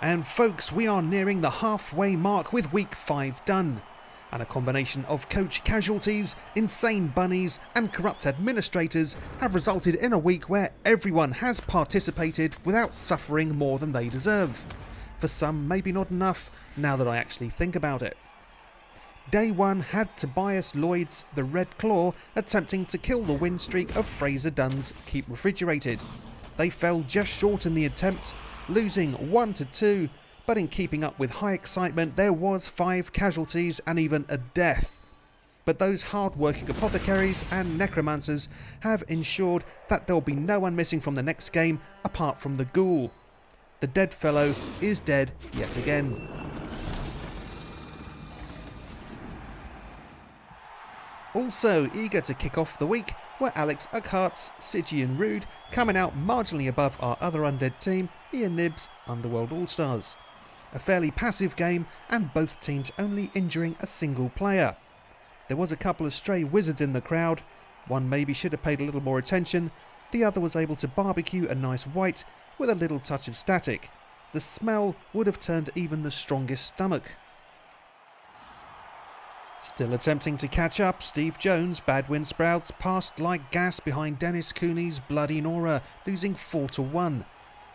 And folks, we are nearing the halfway mark with week 5 done. And a combination of coach casualties, insane bunnies and corrupt administrators have resulted in a week where everyone has participated without suffering more than they deserve. For some, maybe not enough, now that I actually think about it. Day 1 had Tobias Lloyd's The Red Claw attempting to kill the win streak of Fraser Dunn's Keep Refrigerated. They fell just short in the attempt, losing 1-2, but in keeping up with high excitement there was 5 casualties and even a death. But those hard-working apothecaries and necromancers have ensured that there will be no one missing from the next game apart from the ghoul. The dead fellow is dead yet again. Also eager to kick off the week were Alex Uckhart's Stygian Rude coming out marginally above our other undead team, Ian Nibb's Underworld AllStars. A fairly passive game and both teams only injuring a single player. There was a couple of stray wizards in the crowd, one maybe should have paid a little more attention, the other was able to barbecue a nice white with a little touch of static. The smell would have turned even the strongest stomach. Still attempting to catch up, Steve Jones' Badwind Sprouts passed like gas behind Dennis Cooney's Bloody Nora, losing 4-1.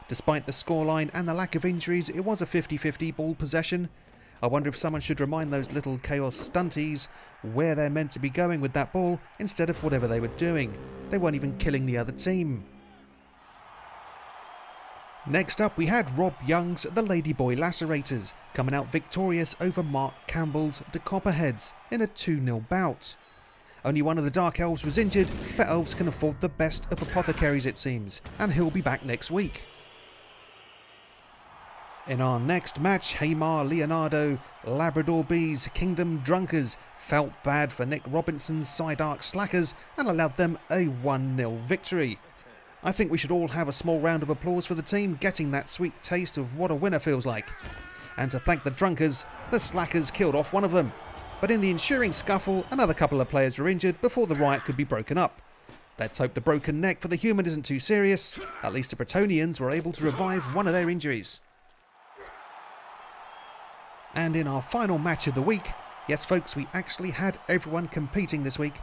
Despite the scoreline and the lack of injuries, it was a 50-50 ball possession. I wonder if someone should remind those little Chaos stunties where they're meant to be going with that ball instead of whatever they were doing. They weren't even killing the other team. Next up we had Rob Young's The Ladyboy Lacerators coming out victorious over Mark Campbell's The Copperheads in a 2-0 bout. Only one of the Dark Elves was injured, but Elves can afford the best of apothecaries it seems, and he'll be back next week. In our next match, Hamar Leonardo, Labrador Bees, Kingdom Drunkers felt bad for Nick Robinson's Psydark Slackers and allowed them a 1-0 victory. I think we should all have a small round of applause for the team getting that sweet taste of what a winner feels like. And to thank the Drunkers, the Slackers killed off one of them. But in the ensuing scuffle, another couple of players were injured before the riot could be broken up. Let's hope the broken neck for the human isn't too serious. At least the Bretonians were able to revive one of their injuries. And in our final match of the week, yes folks, we actually had everyone competing this week.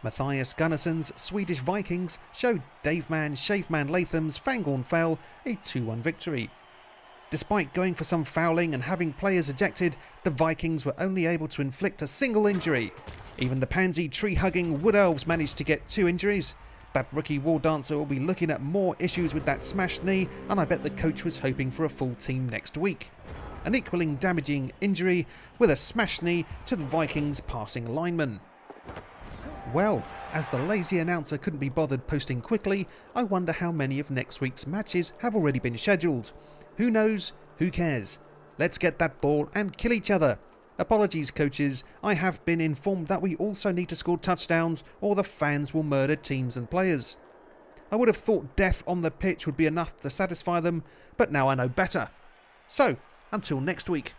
Matthias Gunnarsson's Swedish Vikings showed Daveman Shaveman Latham's Fangorn Fell a 2-1 victory. Despite going for some fouling and having players ejected, the Vikings were only able to inflict a single injury. Even the pansy tree-hugging Wood Elves managed to get 2 injuries. That rookie War Dancer will be looking at more issues with that smashed knee, and I bet the coach was hoping for a full team next week. An equaling damaging injury with a smashed knee to the Vikings passing lineman. Well, as the lazy announcer couldn't be bothered posting quickly, I wonder how many of next week's matches have already been scheduled. Who knows? Who cares? Let's get that ball and kill each other. Apologies coaches, I have been informed that we also need to score touchdowns or the fans will murder teams and players. I would have thought death on the pitch would be enough to satisfy them, but now I know better. So, until next week.